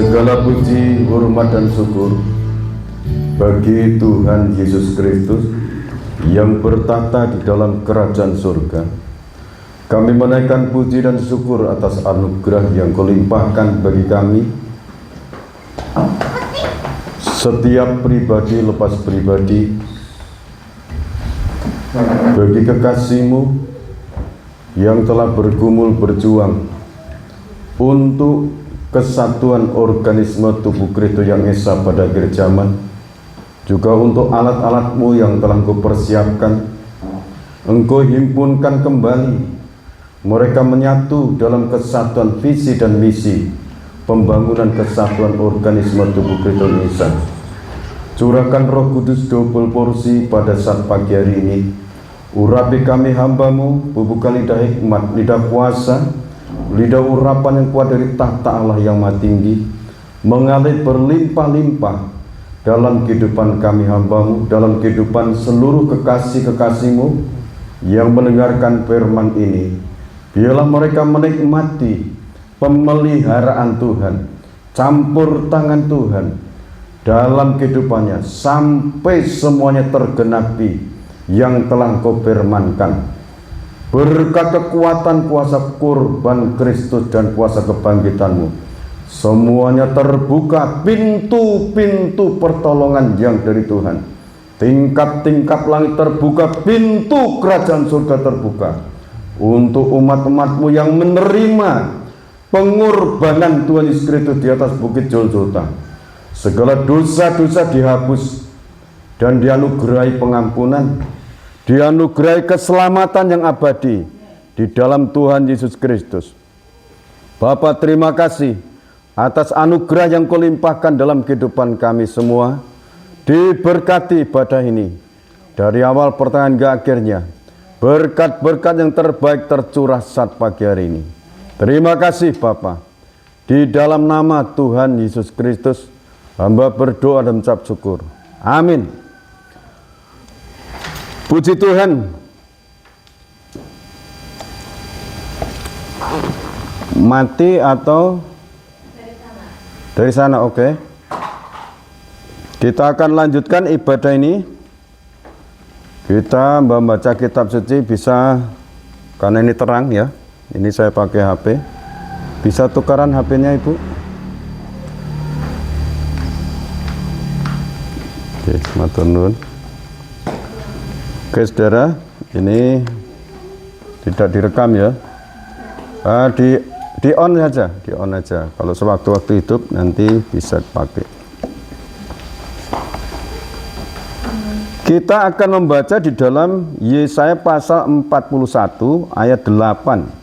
Segala puji, hormat dan syukur bagi Tuhan Yesus Kristus yang bertata di dalam kerajaan surga. Kami menaikkan puji dan syukur atas anugerah yang Kau limpahkan bagi kami. Setiap pribadi lepas pribadi, bagi kekasih-Mu yang telah bergumul berjuang untuk kesatuan organisme tubuh Kristus yang esa pada akhir zaman, juga untuk alat-alat-Mu yang telah Engkau persiapkan. Engkau himpunkan kembali mereka menyatu dalam kesatuan visi dan misi pembangunan kesatuan organisme tubuh Kristus esa. Curahkan Roh Kudus double porsi pada saat pagi hari ini. Urapi kami hamba-Mu, bubuka lidah hikmat, lidah kuasa, lidah urapan yang kuat dari tahta Allah yang maha tinggi, mengalir berlimpah-limpah dalam kehidupan kami hamba-Mu, dalam kehidupan seluruh kekasih-kekasih-Mu yang mendengarkan firman ini. Biarlah mereka menikmati pemeliharaan Tuhan, campur tangan Tuhan dalam kehidupannya sampai semuanya tergenapi yang telah Engkau firmankan. Berkat kekuatan kuasa kurban Kristus dan kuasa kebangkitan-Mu, semuanya terbuka pintu-pintu pertolongan yang dari Tuhan. Tingkap-tingkap langit terbuka, pintu kerajaan surga terbuka untuk umat-umat-Mu yang menerima pengorbanan Tuhan Yesus Kristus di atas bukit Golgota. Segala dosa-dosa dihapus dan dianugerahi pengampunan, dianugerahi keselamatan yang abadi di dalam Tuhan Yesus Kristus. Bapa, terima kasih atas anugerah yang Kau limpahkan dalam kehidupan kami semua. Diberkati ibadah ini dari awal pertengahan hingga akhirnya. Berkat-berkat yang terbaik tercurah saat pagi hari ini. Terima kasih Bapa. Di dalam nama Tuhan Yesus Kristus hamba berdoa dan mengucap syukur. Amin. Puji Tuhan. Mati atau dari sana? Oke. Kita akan lanjutkan ibadah ini. Kita membaca kitab suci bisa, karena ini terang ya. Ini saya pakai HP. Bisa tukaran HP-nya Ibu? Oke, matur nuwun. Oke saudara, ini tidak direkam ya. Di on saja, di on aja. Kalau sewaktu-waktu hidup nanti bisa dipakai. Kita akan membaca di dalam Yesaya pasal 41 ayat 8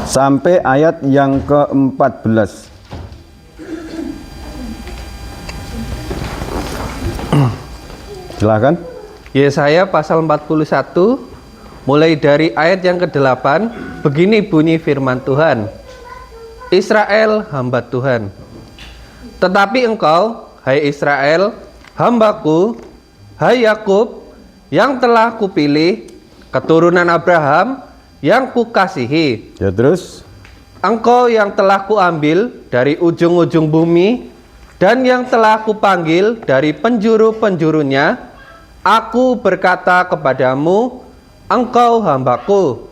sampai ayat yang ke-14. Silakan. Yesaya pasal 41 mulai dari ayat yang ke-8. Begini bunyi firman Tuhan. Israel, hamba Tuhan. Tetapi engkau, hai Israel, hambaku, hai Yakub, yang telah kupilih, keturunan Abraham, yang kukasihi. Ya terus. Engkau yang telah kuambil dari ujung-ujung bumi, dan yang telah kupanggil dari penjuru-penjurunya. Aku berkata kepadamu, engkau hambaku.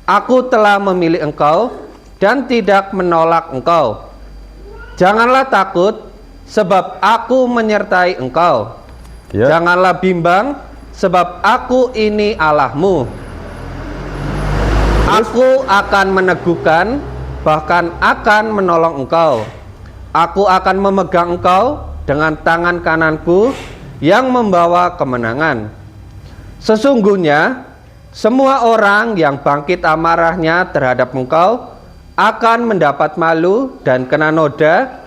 Aku telah memilih engkau dan tidak menolak engkau. Janganlah takut, sebab aku menyertai engkau. Ya. Janganlah bimbang, sebab aku ini Allahmu. Aku akan meneguhkan, bahkan akan menolong engkau. Aku akan memegang engkau dengan tangan kananku yang membawa kemenangan. Sesungguhnya semua orang yang bangkit amarahnya terhadap engkau akan mendapat malu dan kena noda.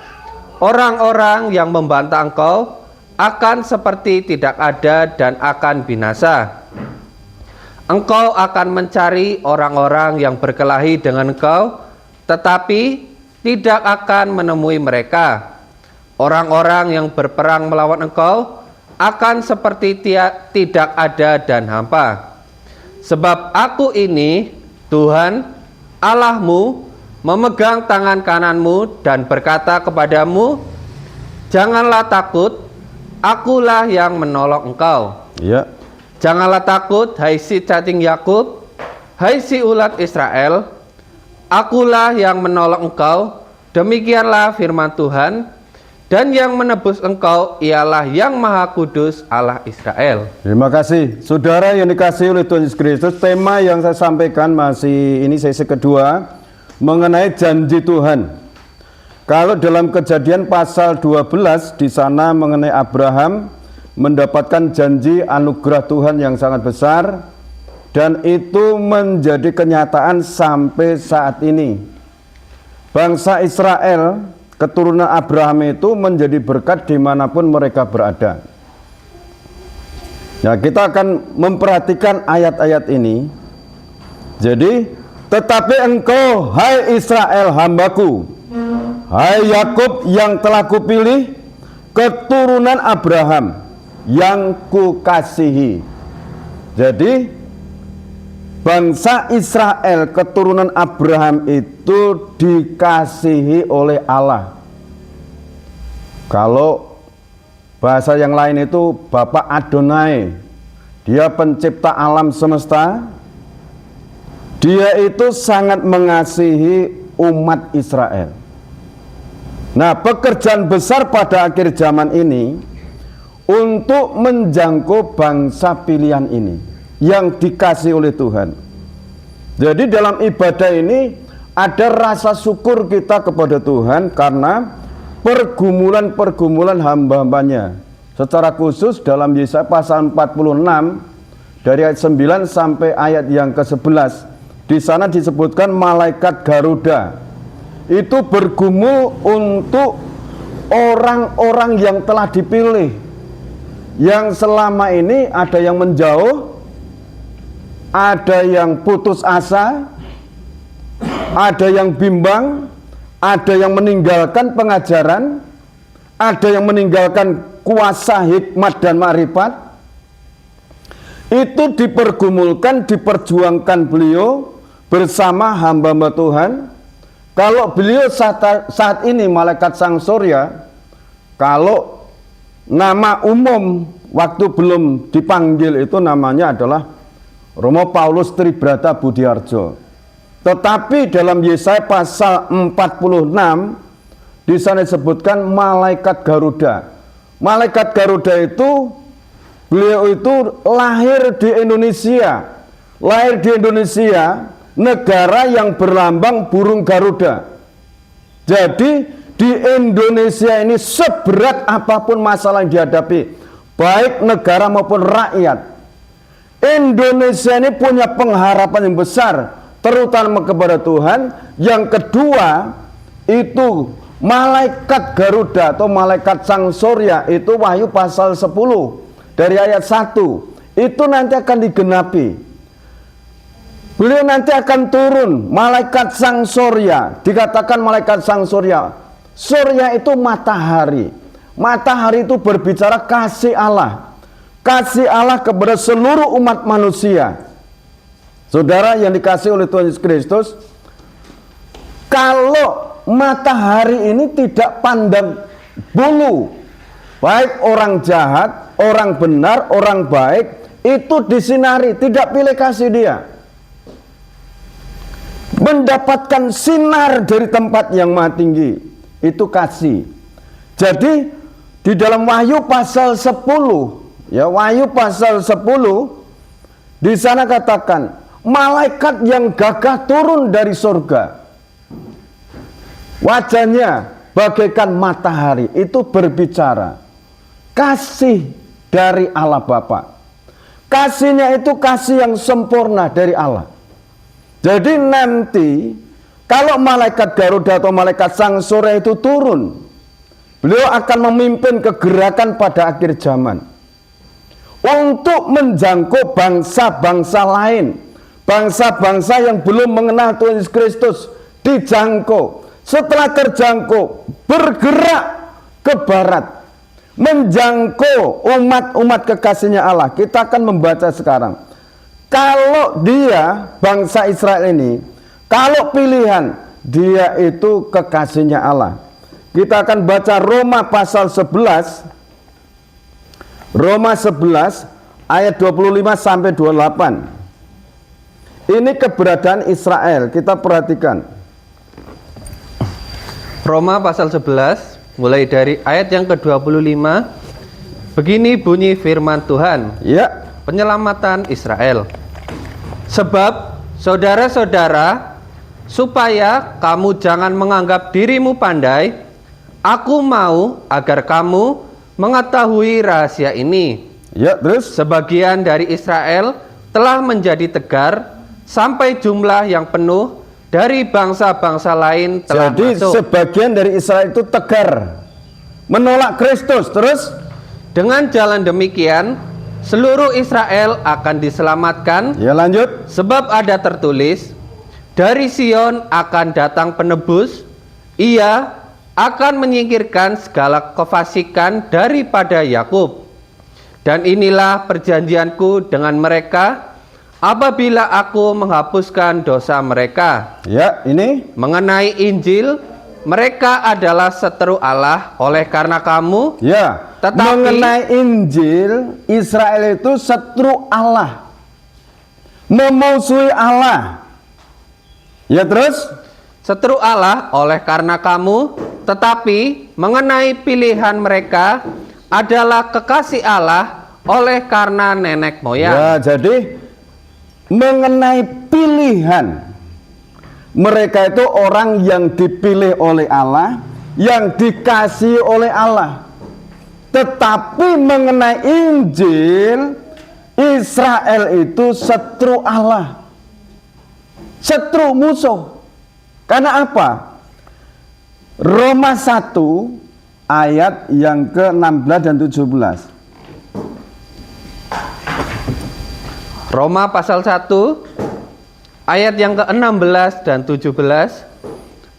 Orang-orang yang membantah engkau akan seperti tidak ada dan akan binasa. Engkau akan mencari orang-orang yang berkelahi dengan engkau, tetapi tidak akan menemui mereka. Orang-orang yang berperang melawan engkau akan seperti tidak ada dan hampa. Sebab aku ini, Tuhan Allahmu, memegang tangan kananmu dan berkata kepadamu, janganlah takut, akulah yang menolong engkau. Ya. Janganlah takut, hai si cacing Yakub, hai si ulat Israel, akulah yang menolong engkau. Demikianlah firman Tuhan, dan yang menebus engkau ialah yang Maha Kudus Allah Israel. Terima kasih. Saudara yang dikasihi oleh Tuhan Yesus Kristus, tema yang saya sampaikan masih ini sesi kedua mengenai janji Tuhan. Kalau dalam Kejadian pasal 12 di sana mengenai Abraham mendapatkan janji anugerah Tuhan yang sangat besar, dan itu menjadi kenyataan sampai saat ini. Bangsa Israel, keturunan Abraham itu menjadi berkat dimanapun mereka berada. Nah, kita akan memperhatikan ayat-ayat ini. Jadi, tetapi engkau, hai Israel hambaku, hai Yakub yang telah kupilih, keturunan Abraham yang kukasihi. Jadi, bangsa Israel, keturunan Abraham itu dikasihi oleh Allah. Kalau bahasa yang lain itu Bapak Adonai, dia pencipta alam semesta. Dia itu sangat mengasihi umat Israel. Nah, pekerjaan besar pada akhir zaman ini untuk menjangkau bangsa pilihan ini yang dikasih oleh Tuhan. Jadi dalam ibadah ini ada rasa syukur kita kepada Tuhan karena pergumulan-pergumulan hamba-hambanya. Secara khusus dalam Yesaya pasal 46 dari ayat 9 sampai ayat yang ke-11, di sana disebutkan malaikat Garuda itu bergumul untuk orang-orang yang telah dipilih, yang selama ini ada yang menjauh, ada yang putus asa, ada yang bimbang, ada yang meninggalkan pengajaran, ada yang meninggalkan kuasa hikmat dan makrifat. Itu dipergumulkan, diperjuangkan beliau bersama hamba-hamba Tuhan. Kalau beliau saat ini malaikat Sang Surya, kalau nama umum waktu belum dipanggil itu namanya adalah Romo Paulus Tribrata Budiarjo. Tetapi dalam Yesaya pasal 46 di sana disebutkan malaikat Garuda. Malaikat Garuda itu beliau itu lahir di Indonesia. Lahir di Indonesia, negara yang berlambang burung Garuda. Jadi di Indonesia ini seberat apapun masalah yang dihadapi, baik negara maupun rakyat, Indonesia ini punya pengharapan yang besar, terutama kepada Tuhan. Yang kedua, itu malaikat Garuda atau malaikat Sang Surya, itu Wahyu pasal 10 dari ayat 1, itu nanti akan digenapi. Beliau nanti akan turun, malaikat Sang Surya. Dikatakan malaikat Sang Surya, Surya itu matahari. Matahari itu berbicara kasih Allah, kasih Allah kepada seluruh umat manusia. Saudara yang dikasih oleh Tuhan Yesus Kristus, kalau matahari ini tidak pandang bulu, baik orang jahat, orang benar, orang baik, itu disinari, tidak pilih kasih dia. Mendapatkan sinar dari tempat yang maha tinggi, itu kasih. Jadi di dalam Wahyu pasal 10, ya, Wahyu pasal 10 di sana katakan malaikat yang gagah turun dari surga, wajahnya bagaikan matahari, itu berbicara kasih dari Allah Bapa. Kasihnya itu kasih yang sempurna dari Allah. Jadi nanti kalau malaikat Garuda atau malaikat Sang Surya itu turun, beliau akan memimpin kegerakan pada akhir zaman untuk menjangkau bangsa-bangsa lain, bangsa-bangsa yang belum mengenal Tuhan Yesus Kristus, dijangkau. Setelah terjangkau, bergerak ke barat, menjangkau umat-umat kekasihnya Allah. Kita akan membaca sekarang. Kalau dia, bangsa Israel ini, kalau pilihan Dia itu kekasihnya Allah. Kita akan baca Roma pasal 11. Roma 11 ayat 25 sampai 28. Ini keberadaan Israel. Kita perhatikan. Roma pasal 11 mulai dari ayat yang ke-25. Begini bunyi firman Tuhan. Ya. Penyelamatan Israel. Sebab saudara-saudara, supaya kamu jangan menganggap dirimu pandai, aku mau agar kamu mengetahui rahasia ini. Ya, terus Sebagian dari Israel telah menjadi tegar sampai jumlah yang penuh dari bangsa-bangsa lain telah jadi masuk. sebagian dari Israel itu tegar, menolak Kristus. Terus Dengan jalan demikian, seluruh Israel akan diselamatkan. ya, lanjut. Sebab ada tertulis, dari Sion akan datang penebus, ia akan menyingkirkan segala kefasikan daripada Yakub. Dan inilah perjanjianku dengan mereka apabila aku menghapuskan dosa mereka. Ya, ini Mengenai Injil, mereka adalah seteru Allah oleh karena kamu. ya. Tetapi- Mengenai Injil, Israel itu setru Allah, memusuhi Allah. Ya, terus Seteru Allah oleh karena kamu, tetapi mengenai pilihan mereka adalah kekasih Allah oleh karena nenek moyang. ya, jadi mengenai pilihan, mereka itu orang yang dipilih oleh Allah, yang dikasihi oleh Allah. Tetapi mengenai Injil, Israel itu setru Allah, setru, musuh. Karena apa? Roma 1 ayat yang ke-16 dan 17. Roma pasal 1 ayat yang ke-16 dan 17.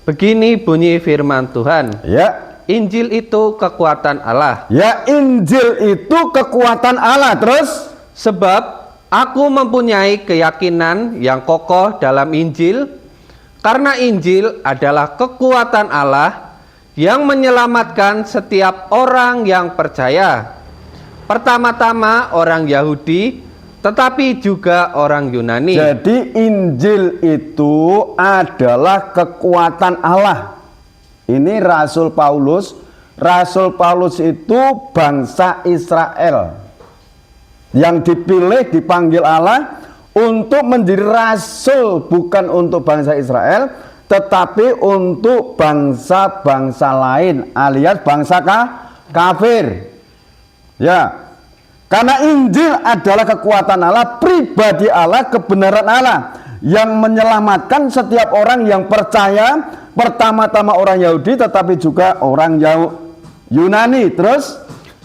Begini bunyi firman Tuhan. Ya, Injil itu kekuatan Allah. ya, Injil itu kekuatan Allah. Terus Sebab aku mempunyai keyakinan yang kokoh dalam Injil, karena Injil adalah kekuatan Allah yang menyelamatkan setiap orang yang percaya. Pertama-tama orang Yahudi, tetapi juga orang Yunani. jadi Injil itu adalah kekuatan Allah. Ini Rasul Paulus. Rasul Paulus itu bangsa Israel yang dipilih, dipanggil Allah untuk menjadi rasul, bukan untuk bangsa Israel, tetapi untuk bangsa-bangsa lain, alias bangsa kafir. Ya, karena Injil adalah kekuatan Allah, pribadi Allah, kebenaran Allah yang menyelamatkan setiap orang yang percaya, pertama-tama orang Yahudi tetapi juga orang Yunani. Terus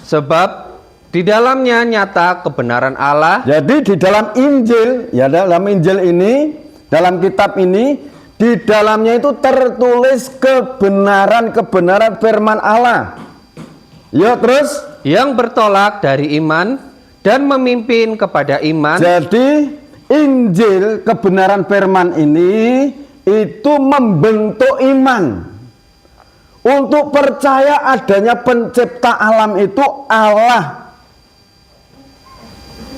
Sebab di dalamnya nyata kebenaran Allah. jadi di dalam Injil, ya, dalam Injil ini, dalam kitab ini, di dalamnya itu tertulis kebenaran-kebenaran firman Allah. Ya, terus Yang bertolak dari iman dan memimpin kepada iman. jadi Injil, kebenaran firman ini itu membentuk iman. Untuk percaya adanya pencipta alam itu Allah.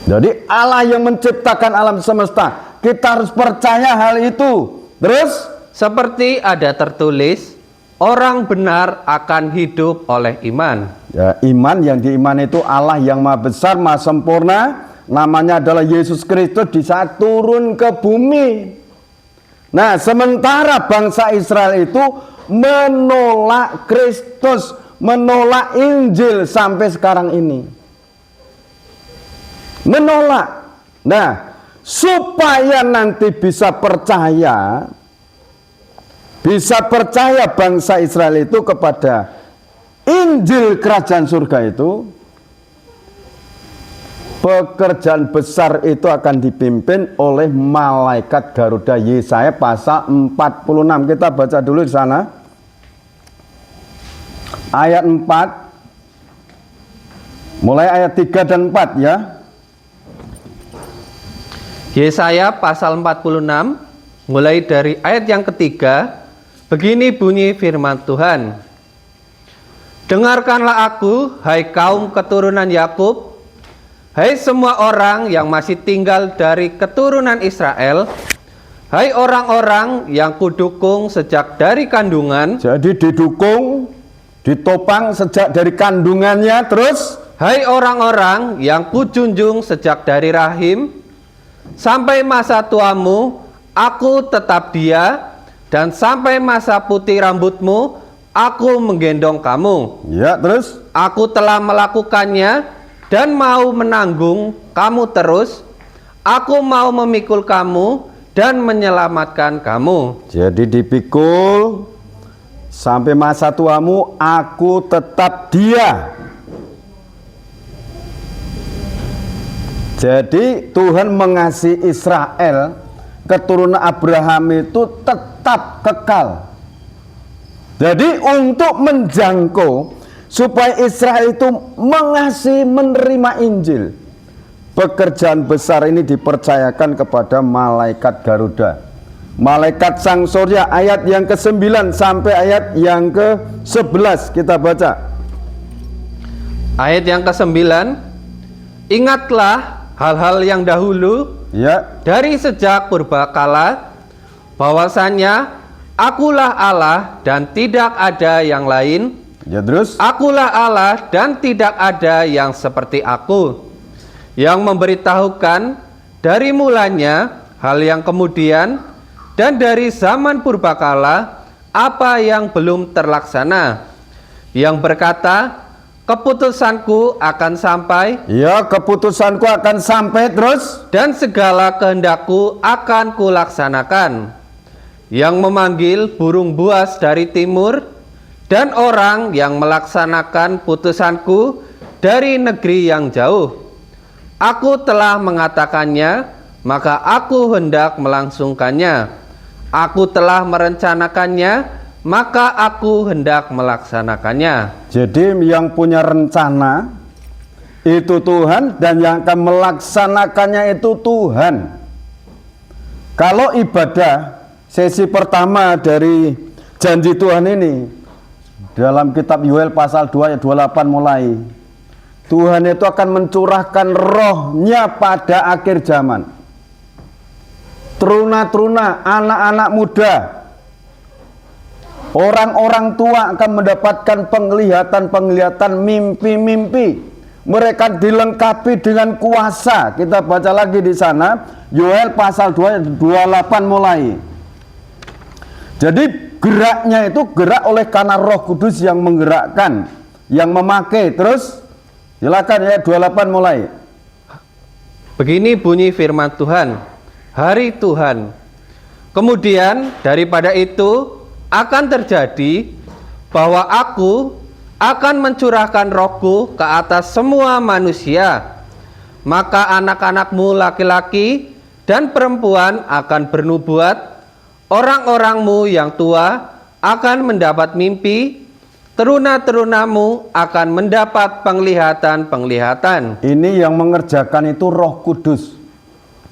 Jadi Allah yang menciptakan alam semesta. Kita harus percaya hal itu. Terus Seperti ada tertulis, orang benar akan hidup oleh iman. ya, iman yang diimani itu Allah yang maha besar, maha sempurna. Namanya adalah Yesus Kristus di saat turun ke bumi. Nah, sementara bangsa Israel itu menolak Kristus, menolak Injil sampai sekarang ini. Menolak. Nah, supaya nanti bisa percaya bangsa Israel itu kepada Injil kerajaan surga itu, pekerjaan besar itu akan dipimpin oleh malaikat Garuda. Yesaya pasal 46. Kita baca dulu di sana. Ayat 4. Mulai ayat 3 dan 4 ya. Yesaya pasal 46 mulai dari ayat yang ketiga. Begini bunyi firman Tuhan. Dengarkanlah aku, hai kaum keturunan Yakub, hai semua orang yang masih tinggal dari keturunan Israel, hai orang-orang yang kudukung sejak dari kandungan. Jadi didukung, ditopang sejak dari kandungannya, terus Hai orang-orang yang kujunjung sejak dari rahim, sampai masa tuamu, aku tetap dia, dan sampai masa putih rambutmu, aku menggendong kamu. ya terus Aku telah melakukannya dan mau menanggung kamu terus. Aku mau memikul kamu dan menyelamatkan kamu. jadi dipikul sampai masa tuamu, aku tetap dia. Jadi Tuhan mengasihi Israel, keturunan Abraham itu tetap kekal. Jadi untuk menjangkau supaya Israel itu mengasihi, menerima Injil, pekerjaan besar ini dipercayakan kepada malaikat Garuda, malaikat Sang Surya, ayat yang ke-9 sampai ayat yang ke-11 kita baca. Ayat yang ke-9, ingatlah hal-hal yang dahulu, Ya, dari sejak purbakala, bahwasanya akulah Allah dan tidak ada yang lain. ya terus Akulah Allah dan tidak ada yang seperti aku, yang memberitahukan dari mulanya hal yang kemudian, dan dari zaman purbakala apa yang belum terlaksana, yang berkata, keputusanku akan sampai, ya, keputusanku akan sampai, terus dan segala kehendakku akan kulaksanakan, yang memanggil burung buas dari timur, dan orang yang melaksanakan putusanku dari negeri yang jauh. Aku telah mengatakannya, maka aku hendak melangsungkannya. Aku telah merencanakannya, maka aku hendak melaksanakannya. jadi yang punya rencana itu Tuhan, dan yang akan melaksanakannya itu Tuhan. Kalau ibadah sesi pertama dari janji Tuhan ini, dalam kitab Yoel pasal 2 ayat 28 mulai, Tuhan itu akan mencurahkan rohnya pada akhir zaman. Teruna-teruna, anak-anak muda, orang-orang tua akan mendapatkan penglihatan-penglihatan, mimpi-mimpi. Mereka dilengkapi dengan kuasa. Kita baca lagi di sana, Yoel pasal 2 ayat 28 mulai. Jadi geraknya itu gerak oleh karena Roh Kudus yang menggerakkan, yang memakai. Terus silakan ya, 28 mulai. Begini bunyi firman Tuhan, hari Tuhan. Kemudian daripada itu akan terjadi bahwa aku akan mencurahkan rohku ke atas semua manusia. Maka anak-anakmu laki-laki dan perempuan akan bernubuat. Orang-orangmu yang tua akan mendapat mimpi. Teruna-terunamu akan mendapat penglihatan-penglihatan. Ini yang mengerjakan itu Roh Kudus.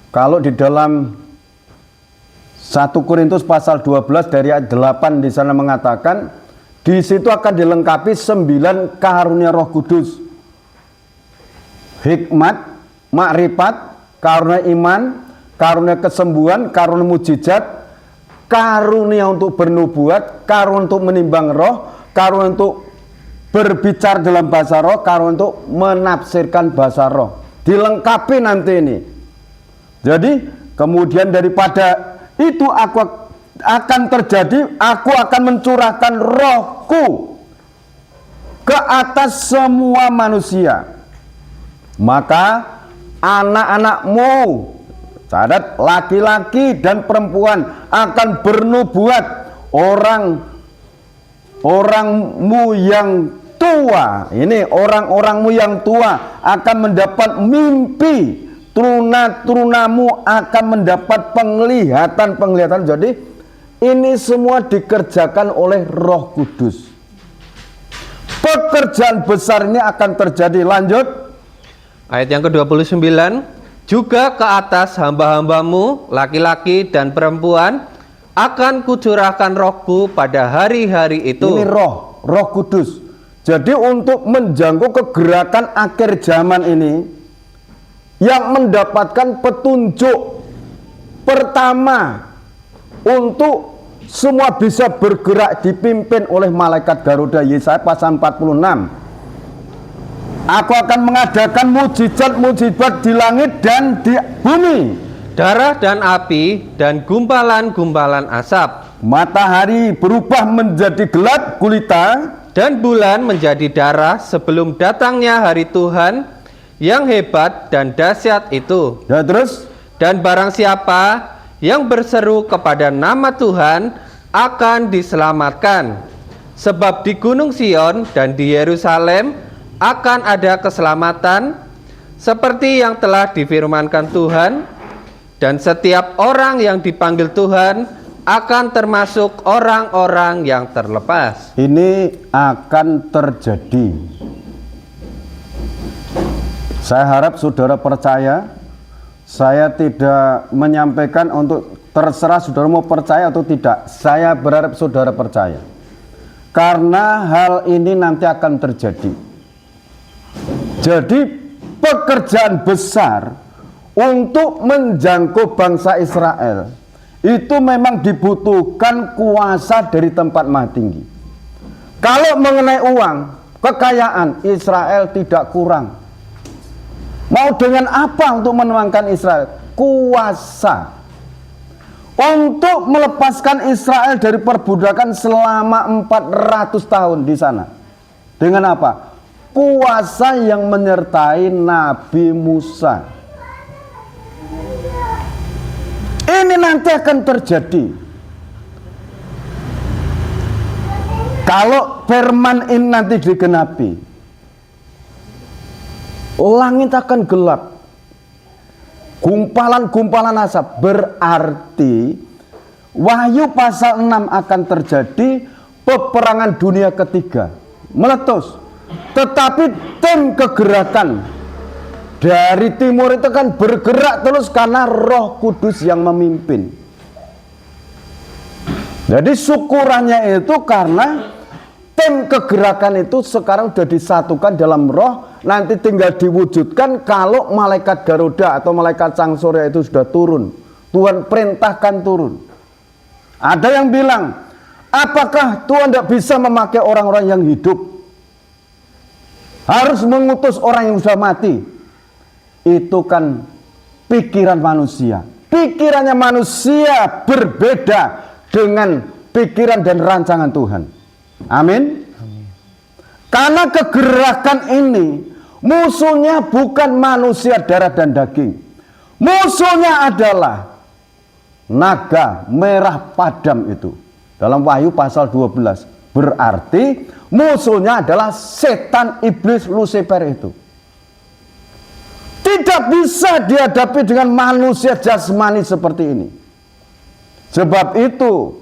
Kalau di dalam 1 Korintus pasal 12 dari ayat 8 di sana mengatakan, di situ akan dilengkapi 9 karunia Roh Kudus. Hikmat, makrifat, karunia iman, karunia kesembuhan, karunia mujizat, karunia untuk bernubuat, karunia untuk menimbang roh, karunia untuk berbicara dalam bahasa roh, karunia untuk menafsirkan bahasa roh. Dilengkapi nanti ini. Jadi kemudian daripada itu aku akan terjadi, aku akan mencurahkan rohku ke atas semua manusia. Maka anak-anakmu, catat, laki-laki dan perempuan akan bernubuat. Orangmu yang tua, ini orang-orangmu yang tua akan mendapat mimpi. Teruna-terunamu akan mendapat penglihatan-penglihatan. Jadi ini semua dikerjakan oleh Roh Kudus. Pekerjaan besar ini akan terjadi. Lanjut. Ayat yang ke-29, juga ke atas hamba-hambamu laki-laki dan perempuan akan kucurahkan rohku pada hari-hari itu. Ini Roh Kudus. Jadi untuk menjangkau kegerakan akhir zaman ini, yang mendapatkan petunjuk pertama untuk semua bisa bergerak dipimpin oleh malaikat Garuda, Yesaya pasal 46. Aku akan mengadakan mujizat-mujizat di langit dan di bumi. Darah dan api dan gumpalan-gumpalan asap. Matahari berubah menjadi gelap gulita. Dan bulan menjadi darah sebelum datangnya hari Tuhan yang hebat dan dahsyat itu. Ya terus? Dan barang siapa yang berseru kepada nama Tuhan akan diselamatkan. Sebab di Gunung Sion dan di Yerusalem akan ada keselamatan, seperti yang telah difirmankan Tuhan, dan setiap orang yang dipanggil Tuhan akan termasuk orang-orang yang terlepas. Ini akan terjadi. Saya harap saudara percaya. Saya tidak menyampaikan untuk terserah saudara mau percaya atau tidak. Saya berharap saudara percaya. Karena hal ini nanti akan terjadi. Jadi pekerjaan besar untuk menjangkau bangsa Israel itu memang dibutuhkan kuasa dari tempat maha tinggi. Kalau mengenai uang, kekayaan, Israel tidak kurang. Mau dengan apa untuk menuangkan Israel? Kuasa. Untuk melepaskan Israel dari perbudakan selama 400 tahun di sana. Dengan apa? Kuasa yang menyertai Nabi Musa. Ini nanti akan terjadi. Kalau firman ini nanti digenapi, langit akan gelap, gumpalan-gumpalan asap. Berarti Wahyu pasal 6 akan terjadi peperangan dunia ketiga, meletus. Tetapi tim kegerakan dari timur itu kan bergerak terus karena Roh Kudus yang memimpin. Jadi syukurannya itu karena tim kegerakan itu sekarang sudah disatukan dalam roh. Nanti tinggal diwujudkan kalau malaikat Garuda atau malaikat Sang Surya itu sudah turun. Tuhan perintahkan turun. Ada yang bilang, apakah Tuhan tidak bisa memakai orang-orang yang hidup? Harus mengutus orang yang sudah mati. Itu kan pikiran manusia. Pikirannya manusia berbeda dengan pikiran dan rancangan Tuhan. Amin. Karena kegerakan ini musuhnya bukan manusia darah dan daging. Musuhnya adalah naga merah padam itu. Dalam Wahyu pasal 12. Berarti musuhnya adalah setan iblis Lucifer itu. Tidak bisa dihadapi dengan manusia jasmani seperti ini. Sebab itu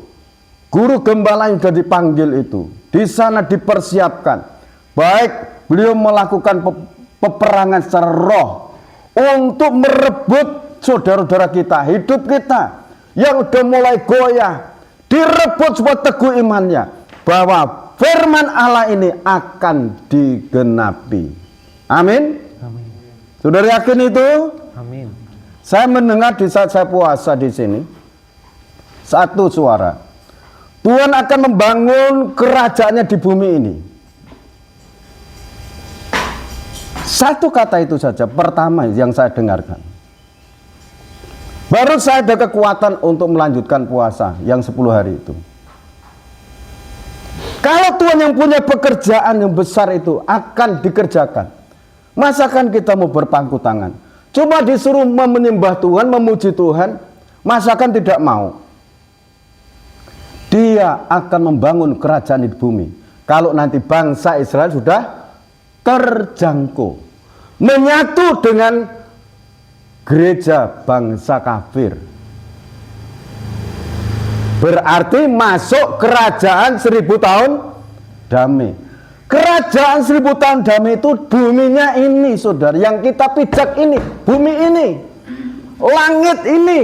guru gembala yang sudah dipanggil itu di sana dipersiapkan. Baik beliau melakukan peperangan secara roh untuk merebut saudara-saudara kita, hidup kita yang sudah mulai goyah, direbut supaya teguh imannya bahwa firman Allah ini akan digenapi. Amin. Saudara yakin itu? Amin. Saya mendengar di saat saya puasa di sini satu suara. Tuhan akan membangun kerajaannya di bumi ini. Satu kata itu saja pertama yang saya dengarkan. Baru saya ada kekuatan untuk melanjutkan puasa yang 10 hari itu. Kalau Tuhan yang punya pekerjaan yang besar itu akan dikerjakan. Masakan kita mau berpangku tangan? Cuma disuruh menyembah Tuhan, memuji Tuhan, masakan tidak mau. Dia akan membangun kerajaan di bumi. Kalau nanti bangsa Israel sudah terjangkau, menyatu dengan gereja bangsa kafir. Berarti masuk kerajaan 1000 tahun damai. Kerajaan 1000 tahun damai itu buminya ini, saudara. Yang kita pijak ini, bumi ini, langit ini.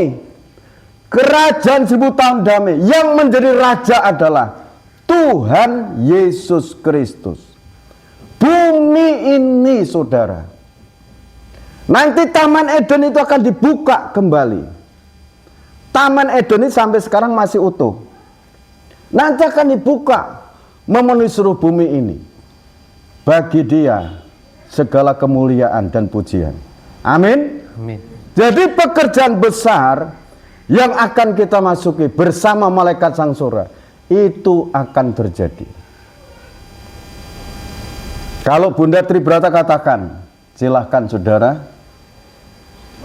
kerajaan 1000 tahun damai. Yang menjadi raja adalah Tuhan Yesus Kristus. Bumi ini, saudara, nanti Taman Eden itu akan dibuka kembali. Taman Eden ini sampai sekarang masih utuh. Nanti akan dibuka memenuhi seluruh bumi ini. Bagi Dia segala kemuliaan dan pujian. Amin. Amin. Jadi pekerjaan besar yang akan kita masuki bersama malaikat sang surga itu akan terjadi. Kalau Bunda Tribrata katakan, silahkan saudara,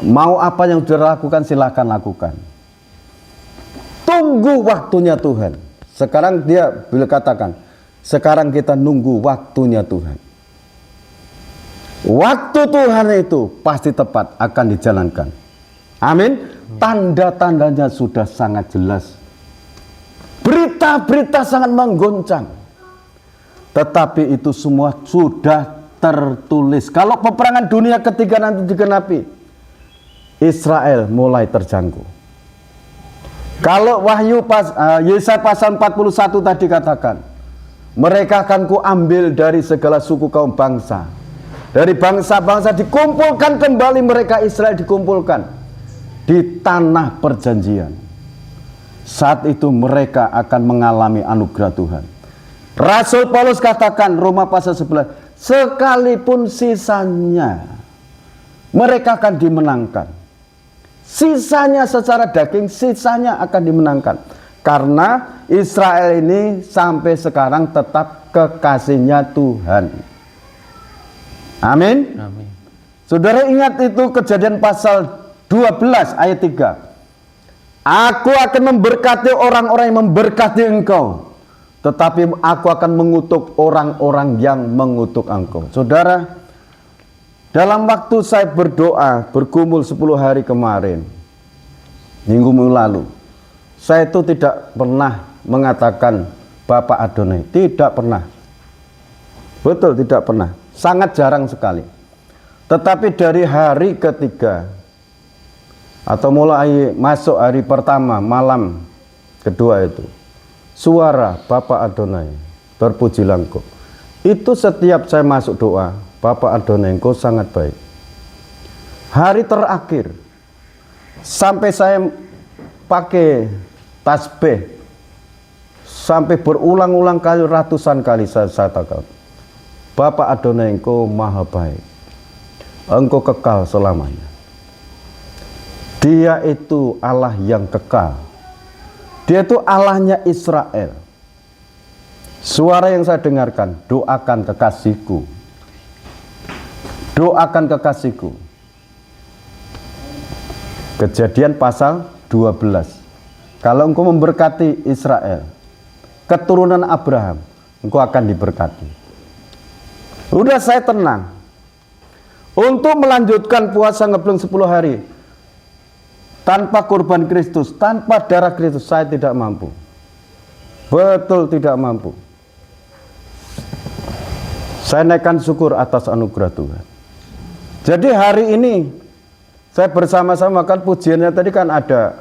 mau apa yang saudara lakukan silahkan lakukan. Tunggu waktunya Tuhan. Sekarang dia bila katakan, sekarang kita nunggu waktunya Tuhan. Waktu Tuhan itu pasti tepat akan dijalankan. Amin. Tanda-tandanya sudah sangat jelas. Berita-berita sangat menggoncang. Tetapi itu semua sudah tertulis. Kalau peperangan dunia ketiga nanti digenapi, Israel mulai terjangkau. Kalau Yesaya pasal 41 tadi katakan, mereka akan kuambil dari segala suku kaum bangsa. Dari bangsa-bangsa dikumpulkan kembali, mereka Israel dikumpulkan di tanah perjanjian. Saat itu mereka akan mengalami anugerah Tuhan. Rasul Paulus katakan Roma pasal 11, sekalipun sisanya mereka akan dimenangkan. Sisanya secara daging, sisanya akan dimenangkan. Karena Israel ini sampai sekarang tetap kekasihnya Tuhan. Amin. Amin. Saudara ingat itu Kejadian pasal 12 ayat 3. Aku akan memberkati orang-orang yang memberkati engkau, tetapi aku akan mengutuk orang-orang yang mengutuk engkau. Saudara, dalam waktu saya berdoa, bergumul 10 hari kemarin, minggu lalu, saya itu tidak pernah mengatakan Bapak Adonai. Tidak pernah. Betul, tidak pernah. Sangat jarang sekali. Tetapi dari hari ketiga, atau mulai masuk hari pertama, malam kedua itu, suara Bapak Adonai, terpujilah Engkau. Itu setiap saya masuk doa, Bapak Adonai Engkau sangat baik. Hari terakhir, sampai saya pakai tasbih, sampai berulang-ulang kali, ratusan kali saya katakan, Bapak Adonai Engkau maha baik, Engkau kekal selamanya. Dia itu Allah yang kekal. Dia itu Allahnya Israel. Suara yang saya dengarkan, doakan kekasihku. Doakan kekasihku. Kejadian pasal 12. Kalau engkau memberkati Israel, keturunan Abraham, engkau akan diberkati. Udah saya tenang. Untuk melanjutkan puasa ngebleng 10 hari, tanpa korban Kristus, tanpa darah Kristus, saya tidak mampu. Betul tidak mampu. Saya naikkan syukur atas anugerah Tuhan. Jadi hari ini saya bersama-sama, kan pujiannya tadi kan ada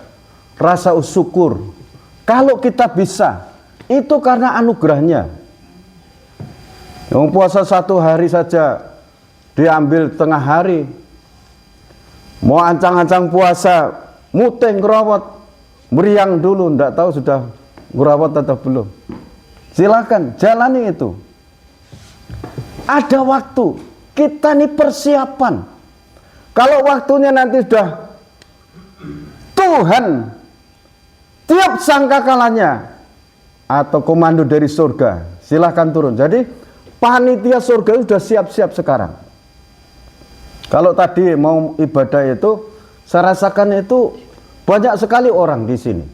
rasa syukur. Kalau kita bisa, itu karena anugerahnya. Yang puasa 1 hari saja diambil tengah hari. Mau ancang-ancang puasa, muteng ngerawat, meriang dulu, ndak tahu sudah ngerawat atau belum. Silakan jalani itu. Ada waktu, kita nih persiapan. Kalau waktunya nanti sudah Tuhan tiap sangkakalanya atau komando dari surga, silahkan turun. Jadi panitia surga sudah siap-siap sekarang. Kalau tadi mau ibadah itu, saya rasakan itu banyak sekali orang di sini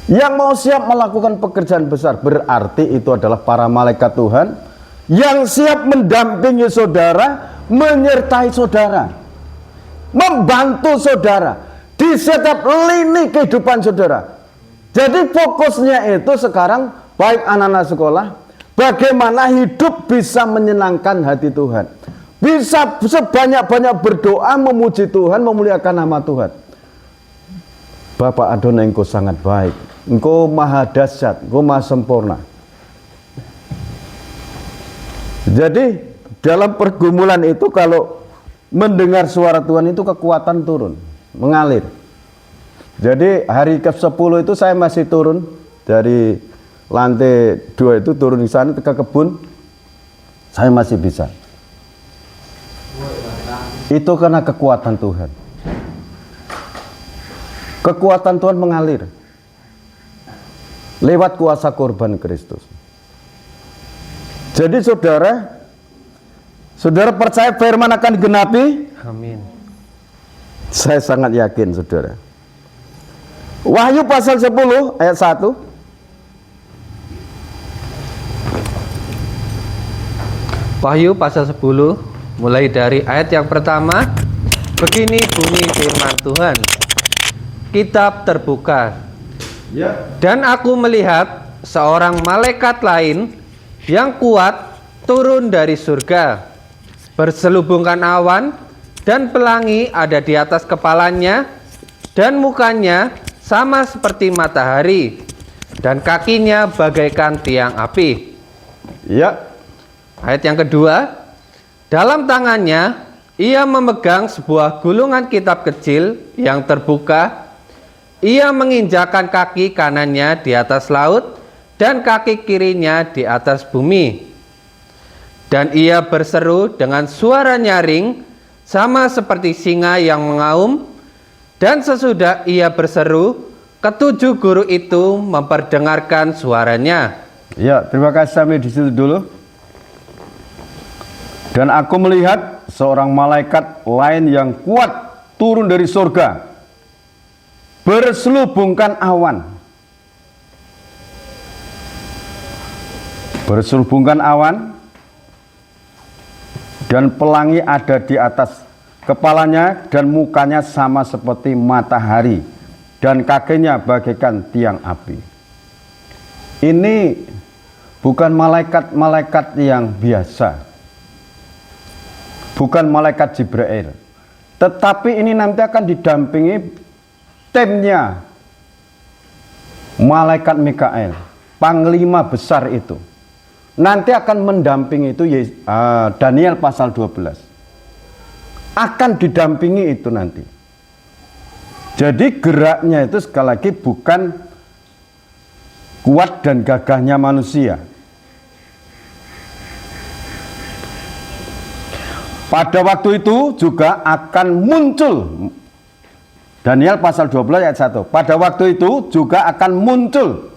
yang mau siap melakukan pekerjaan besar. Berarti itu adalah para malaikat Tuhan yang siap mendampingi saudara, menyertai saudara, membantu saudara di setiap lini kehidupan saudara. Jadi fokusnya itu sekarang, baik anak-anak sekolah, bagaimana hidup bisa menyenangkan hati Tuhan, bisa sebanyak-banyak berdoa, memuji Tuhan, memuliakan nama Tuhan. Bapak Adonai, Engkau sangat baik, Engkau maha dahsyat, Engkau maha sempurna. Jadi dalam pergumulan itu kalau mendengar suara Tuhan itu kekuatan turun, mengalir. Jadi hari ke-10 itu saya masih turun dari lantai 2 itu, turun di sana ke kebun, saya masih bisa. Itu karena kekuatan Tuhan. Kekuatan Tuhan mengalir lewat kuasa korban Kristus. Jadi saudara percaya firman akan digenapi? Amin. Saya sangat yakin, saudara. Wahyu pasal 10 ayat 1. Wahyu pasal 10 mulai dari ayat yang pertama. Begini bunyi firman Tuhan. Kitab terbuka. Ya. Dan aku melihat seorang malaikat lain yang kuat turun dari surga, berselubungkan awan, dan pelangi ada di atas kepalanya, dan mukanya sama seperti matahari, dan kakinya bagaikan tiang api. Ya. Ayat yang kedua, dalam tangannya ia memegang sebuah gulungan kitab kecil yang terbuka. Ia menginjakkan kaki kanannya di atas laut dan kaki kirinya di atas bumi. Dan ia berseru dengan suara nyaring sama seperti singa yang mengaum. Dan sesudah ia berseru, ketujuh guru itu memperdengarkan suaranya. Ya, terima kasih, sampai di situ dulu. Dan aku melihat seorang malaikat lain yang kuat turun dari surga, berselubungkan awan. Berselubungkan awan, dan pelangi ada di atas kepalanya, dan mukanya sama seperti matahari, dan kakinya bagaikan tiang api. Ini bukan malaikat-malaikat yang biasa, bukan malaikat Jibril, tetapi ini nanti akan didampingi timnya malaikat Mikael, panglima besar itu. Nanti akan mendampingi itu Daniel pasal 12. Akan didampingi itu nanti. Jadi geraknya itu sekali lagi bukan kuat dan gagahnya manusia. Pada waktu itu juga akan muncul, Daniel pasal 12 ayat 1. Pada waktu itu juga akan muncul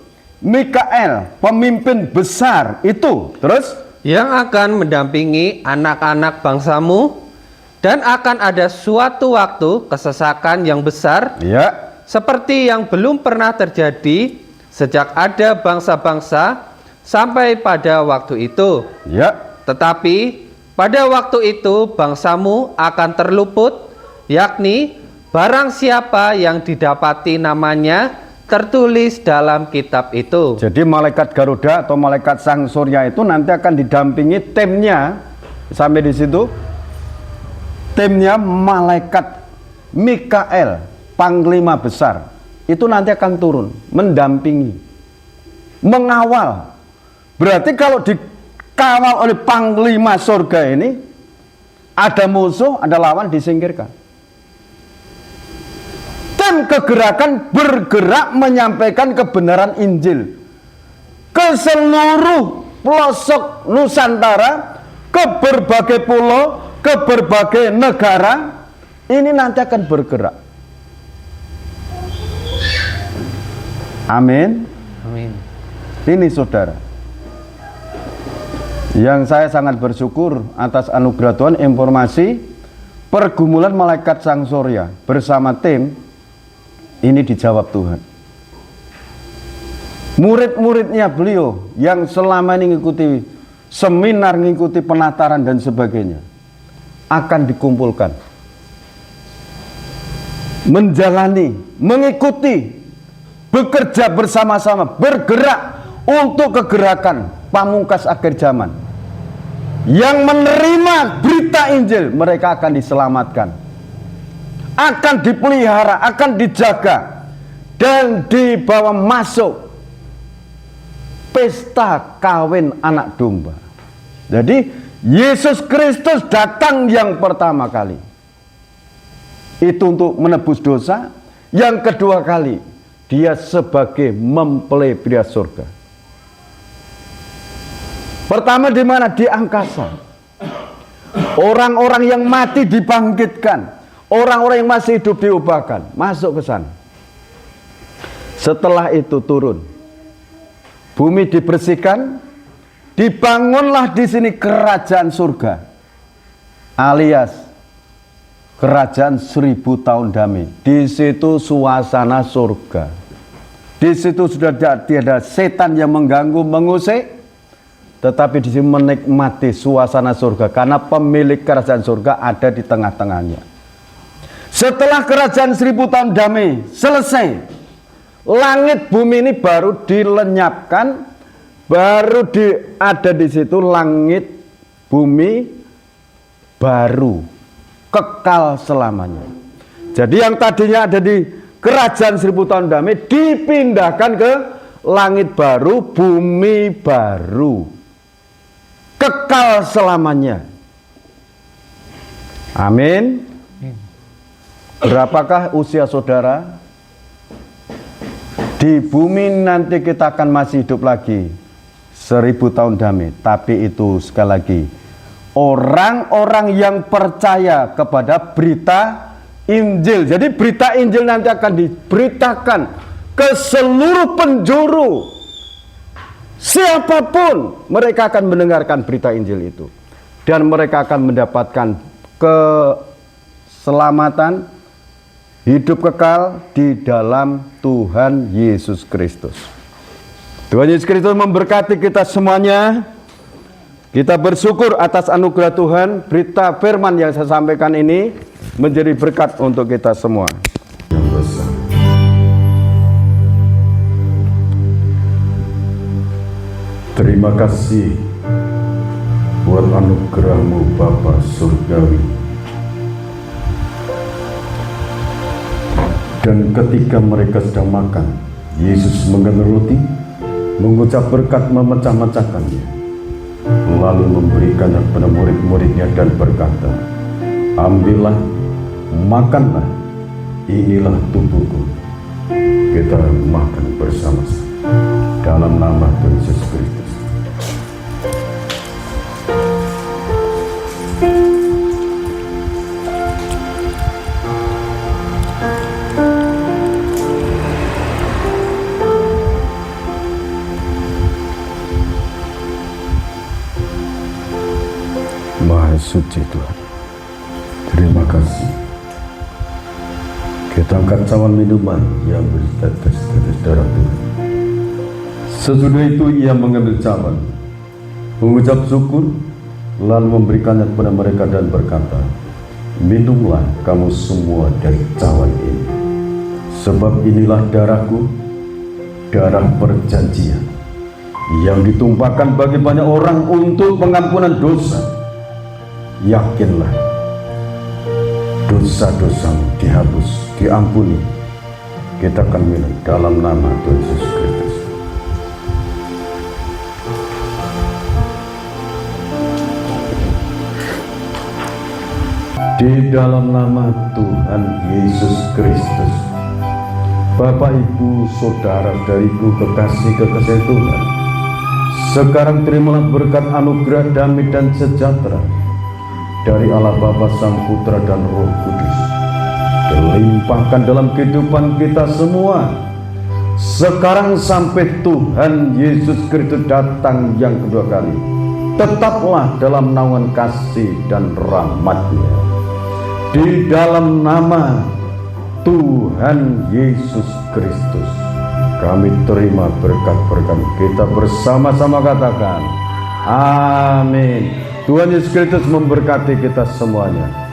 Mikael, pemimpin besar itu. Terus? Yang akan mendampingi anak-anak bangsamu, dan akan ada suatu waktu kesesakan yang besar, Ya. seperti yang belum pernah terjadi sejak ada bangsa-bangsa sampai pada waktu itu. Ya. Tetapi pada waktu itu bangsamu akan terluput, yakni barang siapa yang didapati namanya tertulis dalam kitab itu. Jadi malaikat Garuda atau malaikat Sang Surya itu nanti akan didampingi timnya. Sampai di situ timnya malaikat Mikael, panglima besar. Itu nanti akan turun, mendampingi, mengawal. Berarti kalau dikawal oleh panglima surga ini, ada musuh, ada lawan, disingkirkan. Tim kegerakan bergerak menyampaikan kebenaran Injil ke seluruh pelosok Nusantara, ke berbagai pulau, ke berbagai negara. Ini nanti akan bergerak. Amin. Amin. Ini saudara, yang saya sangat bersyukur atas anugerah Tuhan, informasi pergumulan malaikat Sang Surya bersama tim ini dijawab Tuhan. Murid-muridnya beliau yang selama ini mengikuti seminar, mengikuti penataran dan sebagainya, akan dikumpulkan, menjalani, mengikuti, bekerja bersama-sama, bergerak untuk kegerakan pamungkas akhir zaman. Yang menerima berita Injil, mereka akan diselamatkan, akan dipelihara, akan dijaga, dan dibawa masuk pesta kawin anak domba. Jadi Yesus Kristus datang yang pertama kali itu untuk menebus dosa. Yang kedua kali dia sebagai mempelai pria surga. Pertama di mana? Di angkasa. Orang-orang yang mati dibangkitkan, orang-orang yang masih hidup diubahkan, masuk ke sana. Setelah itu turun, bumi dibersihkan, dibangunlah di sini kerajaan surga, alias kerajaan 1000 tahun damai. Di situ suasana surga. Di situ sudah tidak ada setan yang mengganggu, mengusik, tetapi di sini menikmati suasana surga karena pemilik kerajaan surga ada di tengah-tengahnya. Setelah kerajaan 1000 tahun damai selesai, langit bumi ini baru dilenyapkan, baru ada di situ langit bumi baru kekal selamanya. Jadi yang tadinya ada di kerajaan 1000 tahun damai dipindahkan ke langit baru, bumi baru, kekal selamanya. Amin. Berapakah usia saudara? Di bumi nanti kita akan masih hidup lagi 1000 tahun damai. Tapi itu sekali lagi, orang-orang yang percaya kepada berita Injil. Jadi berita Injil nanti akan diberitakan ke seluruh penjuru. Siapapun mereka akan mendengarkan berita Injil itu, dan mereka akan mendapatkan keselamatan, hidup kekal di dalam Tuhan Yesus Kristus. Tuhan Yesus Kristus memberkati kita semuanya. Kita bersyukur atas anugerah Tuhan. Berita firman yang saya sampaikan ini menjadi berkat untuk kita semua. Yang besar. Terima kasih buat anugerah-Mu Bapa Surgawi. Dan ketika mereka sedang makan, Yesus mengambil roti, mengucap berkat, memecah-mecahkannya, lalu memberikannya kepada murid-muridnya dan berkata, ambillah, makanlah, inilah tubuhku. Kita makan bersama-sama dalam nama Tuhan Yesus Kristus. Maha suci Tuhan, terima kasih. Kita angkat cawan minuman yang bertetes-tetes darah Tuhan. Sesudah itu ia mengambil cawan, mengucap syukur, lalu memberikannya kepada mereka dan berkata, minumlah kamu semua dari cawan ini, sebab inilah darahku, darah perjanjian, yang ditumpahkan bagi banyak orang untuk pengampunan dosa. Yakinlah, dosa-dosamu dihapus, diampuni. Kita akan minum dalam nama Tuhan Yesus Kristus. Di dalam nama Tuhan Yesus Kristus, Bapak, Ibu, Saudara, dariku kekasih Tuhan, sekarang terimalah berkat anugerah damai dan sejahtera dari Allah Bapa, Sang Putra dan Roh Kudus, dilimpahkan dalam kehidupan kita semua sekarang sampai Tuhan Yesus Kristus datang yang kedua kali. Tetaplah dalam naungan kasih dan rahmat-Nya. Di dalam nama Tuhan Yesus Kristus kami terima berkat-berkat. Kita bersama-sama katakan amin. Tuhan Yesus Kristus memberkati kita semuanya.